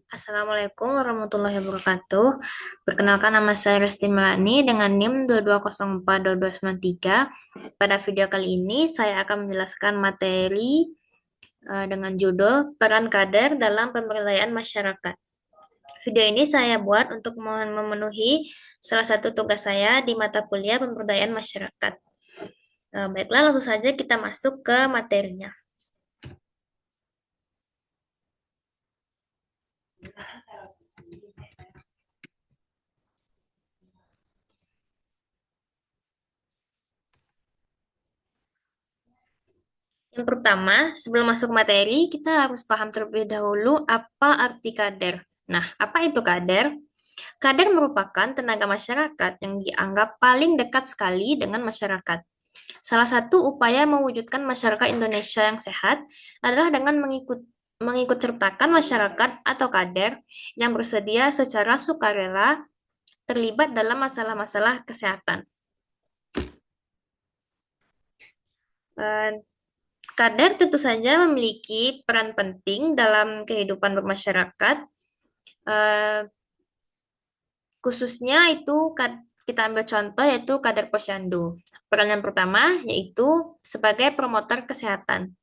Assalamualaikum warahmatullahi wabarakatuh. Perkenalkan nama saya Resti Melani dengan NIM 22042293. Pada video kali ini saya akan menjelaskan materi dengan judul Peran Kader dalam Pemberdayaan Masyarakat. Video ini saya buat untuk memenuhi salah satu tugas saya di mata kuliah Pemberdayaan Masyarakat. Baiklah, langsung saja kita masuk ke materinya. Yang pertama, sebelum masuk materi, kita harus paham terlebih dahulu apa arti kader. Nah, apa itu kader? Kader merupakan tenaga masyarakat yang dianggap paling dekat sekali dengan masyarakat. Salah satu upaya mewujudkan masyarakat Indonesia yang sehat adalah dengan mengikut sertakan masyarakat atau kader yang bersedia secara sukarela terlibat dalam masalah-masalah kesehatan. Eh, Kader tentu saja memiliki peran penting dalam kehidupan bermasyarakat, eh, khususnya itu kita ambil contoh yaitu kader posyandu. Peran yang pertama yaitu sebagai promotor kesehatan.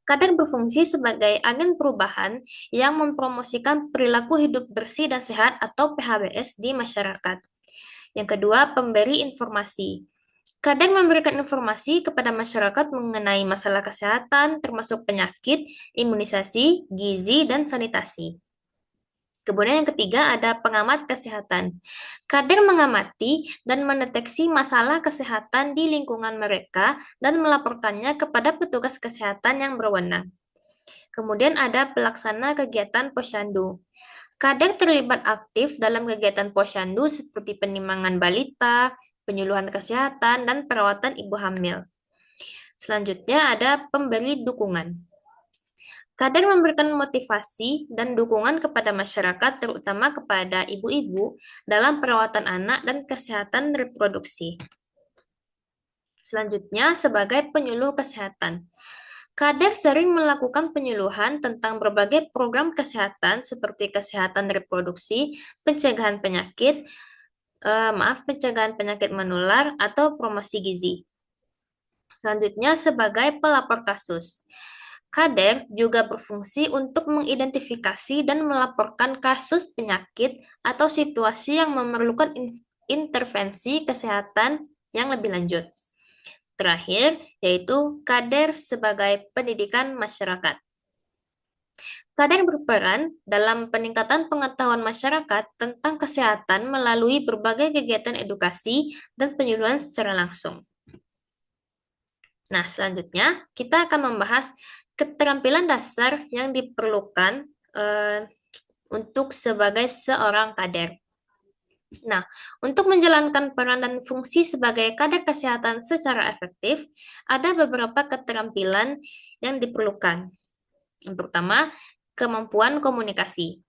Kader berfungsi sebagai agen perubahan yang mempromosikan perilaku hidup bersih dan sehat atau PHBS di masyarakat. Yang kedua, pemberi informasi. Kadang memberikan informasi kepada masyarakat mengenai masalah kesehatan, termasuk penyakit, imunisasi, gizi, dan sanitasi. Kemudian yang ketiga ada pengamat kesehatan. Kader mengamati dan mendeteksi masalah kesehatan di lingkungan mereka dan melaporkannya kepada petugas kesehatan yang berwenang. Kemudian ada pelaksana kegiatan posyandu. Kader terlibat aktif dalam kegiatan posyandu seperti penimbangan balita, penyuluhan kesehatan, dan perawatan ibu hamil. Selanjutnya ada pemberi dukungan. Kader memberikan motivasi dan dukungan kepada masyarakat, terutama kepada ibu-ibu, dalam perawatan anak dan kesehatan reproduksi. Selanjutnya, sebagai penyuluh kesehatan. Kader sering melakukan penyuluhan tentang berbagai program kesehatan seperti kesehatan reproduksi, pencegahan penyakit, pencegahan penyakit menular, atau promosi gizi. Selanjutnya, sebagai pelapor kasus. Kader juga berfungsi untuk mengidentifikasi dan melaporkan kasus penyakit atau situasi yang memerlukan intervensi kesehatan yang lebih lanjut. Terakhir, yaitu kader sebagai pendidikan masyarakat. Kader berperan dalam peningkatan pengetahuan masyarakat tentang kesehatan melalui berbagai kegiatan edukasi dan penyuluhan secara langsung. Nah, selanjutnya kita akan membahas keterampilan dasar yang diperlukan untuk sebagai seorang kader. Nah, untuk menjalankan peran dan fungsi sebagai kader kesehatan secara efektif, ada beberapa keterampilan yang diperlukan. Yang pertama, kemampuan komunikasi.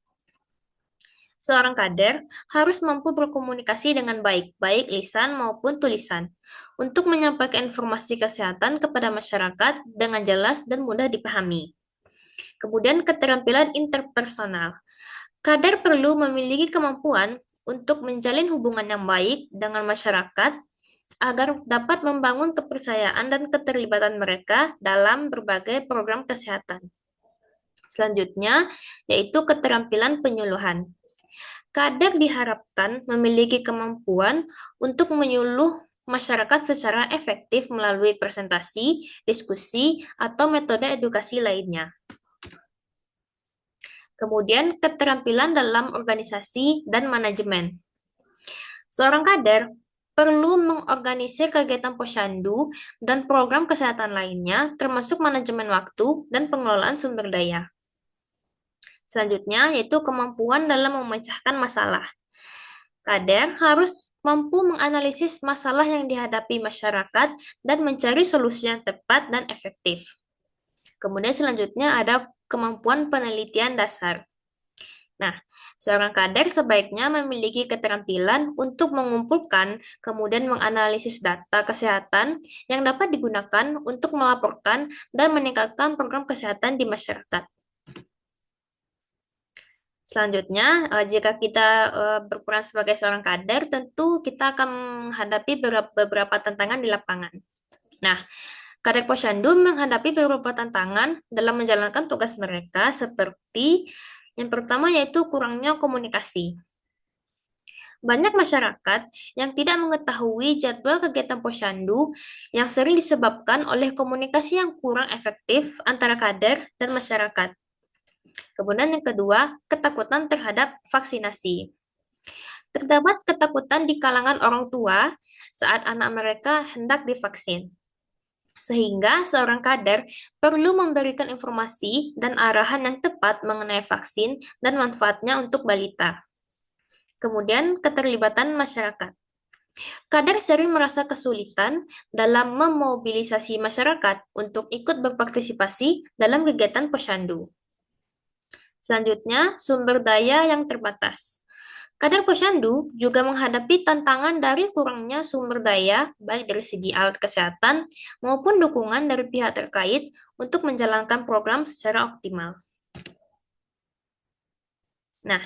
Seorang kader harus mampu berkomunikasi dengan baik, baik lisan maupun tulisan, untuk menyampaikan informasi kesehatan kepada masyarakat dengan jelas dan mudah dipahami. Kemudian, keterampilan interpersonal. Kader perlu memiliki kemampuan untuk menjalin hubungan yang baik dengan masyarakat agar dapat membangun kepercayaan dan keterlibatan mereka dalam berbagai program kesehatan. Selanjutnya, yaitu keterampilan penyuluhan. Kader diharapkan memiliki kemampuan untuk menyuluh masyarakat secara efektif melalui presentasi, diskusi, atau metode edukasi lainnya. Kemudian, keterampilan dalam organisasi dan manajemen. Seorang kader perlu mengorganisir kegiatan posyandu dan program kesehatan lainnya, termasuk manajemen waktu dan pengelolaan sumber daya. Selanjutnya, yaitu kemampuan dalam memecahkan masalah. Kader harus mampu menganalisis masalah yang dihadapi masyarakat dan mencari solusi yang tepat dan efektif. Kemudian selanjutnya ada kemampuan penelitian dasar. Nah, seorang kader sebaiknya memiliki keterampilan untuk mengumpulkan, kemudian menganalisis data kesehatan yang dapat digunakan untuk melaporkan dan meningkatkan program kesehatan di masyarakat. Selanjutnya, jika kita berperan sebagai seorang kader, tentu kita akan menghadapi beberapa tantangan di lapangan. Nah, Kader Posyandu menghadapi beberapa tantangan dalam menjalankan tugas mereka seperti yang pertama yaitu kurangnya komunikasi. Banyak masyarakat yang tidak mengetahui jadwal kegiatan Posyandu yang sering disebabkan oleh komunikasi yang kurang efektif antara kader dan masyarakat. Kemudian yang kedua, ketakutan terhadap vaksinasi. Terdapat ketakutan di kalangan orang tua saat anak mereka hendak divaksin. Sehingga seorang kader perlu memberikan informasi dan arahan yang tepat mengenai vaksin dan manfaatnya untuk balita. Kemudian, keterlibatan masyarakat. Kader sering merasa kesulitan dalam memobilisasi masyarakat untuk ikut berpartisipasi dalam kegiatan posyandu. Selanjutnya, sumber daya yang terbatas. Kader posyandu juga menghadapi tantangan dari kurangnya sumber daya, baik dari segi alat kesehatan maupun dukungan dari pihak terkait untuk menjalankan program secara optimal. Nah,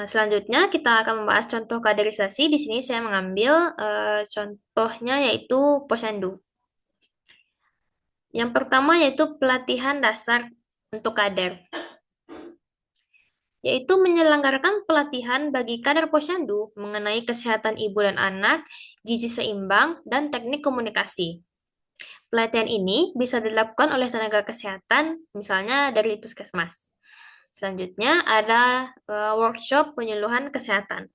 selanjutnya kita akan membahas contoh kaderisasi. Di sini saya mengambil contohnya yaitu posyandu. Yang pertama yaitu pelatihan dasar untuk kader, yaitu menyelenggarakan pelatihan bagi kader posyandu mengenai kesehatan ibu dan anak, gizi seimbang, dan teknik komunikasi. Pelatihan ini bisa dilakukan oleh tenaga kesehatan, misalnya dari puskesmas. Selanjutnya ada workshop penyuluhan kesehatan.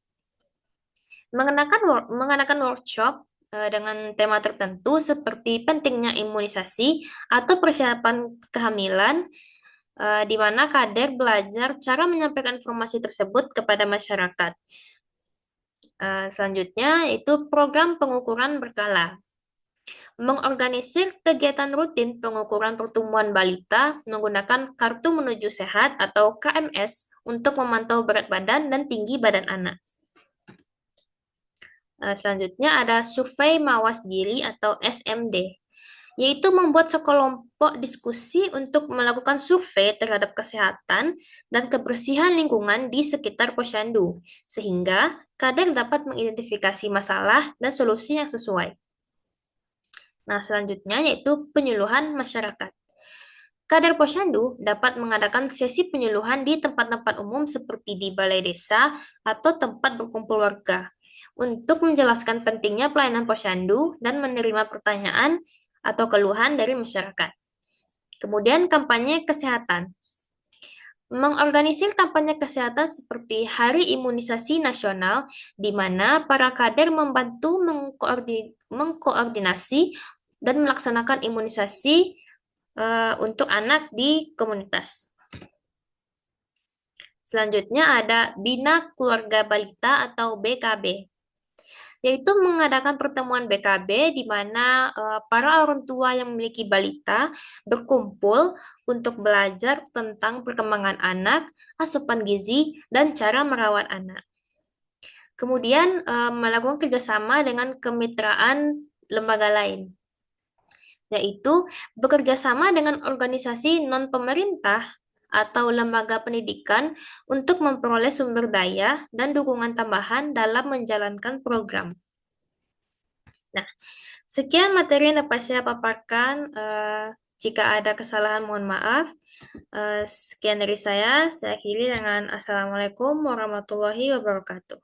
Mengadakan workshop dengan tema tertentu seperti pentingnya imunisasi atau persiapan kehamilan, di mana kader belajar cara menyampaikan informasi tersebut kepada masyarakat. Selanjutnya, itu program pengukuran berkala. Mengorganisir kegiatan rutin pengukuran pertumbuhan balita menggunakan Kartu Menuju Sehat atau KMS untuk memantau berat badan dan tinggi badan anak. Selanjutnya ada survei mawas diri atau SMD, yaitu membuat sekelompok diskusi untuk melakukan survei terhadap kesehatan dan kebersihan lingkungan di sekitar posyandu, sehingga kader dapat mengidentifikasi masalah dan solusi yang sesuai. Nah, selanjutnya yaitu penyuluhan masyarakat. Kader posyandu dapat mengadakan sesi penyuluhan di tempat-tempat umum seperti di balai desa atau tempat berkumpul warga untuk menjelaskan pentingnya pelayanan posyandu dan menerima pertanyaan atau keluhan dari masyarakat. Kemudian kampanye kesehatan. Mengorganisir kampanye kesehatan seperti Hari Imunisasi Nasional, di mana para kader membantu mengkoordinasi dan melaksanakan imunisasi untuk anak di komunitas. Selanjutnya ada Bina Keluarga Balita atau BKB, yaitu mengadakan pertemuan BKB di mana para orang tua yang memiliki balita berkumpul untuk belajar tentang perkembangan anak, asupan gizi, dan cara merawat anak. Kemudian melakukan kerjasama dengan kemitraan lembaga lain, yaitu bekerja sama dengan organisasi non-pemerintah atau lembaga pendidikan untuk memperoleh sumber daya dan dukungan tambahan dalam menjalankan program. Nah, sekian materi yang dapat saya paparkan. Jika ada kesalahan, mohon maaf. Sekian dari saya. Saya akhiri dengan Assalamualaikum warahmatullahi wabarakatuh.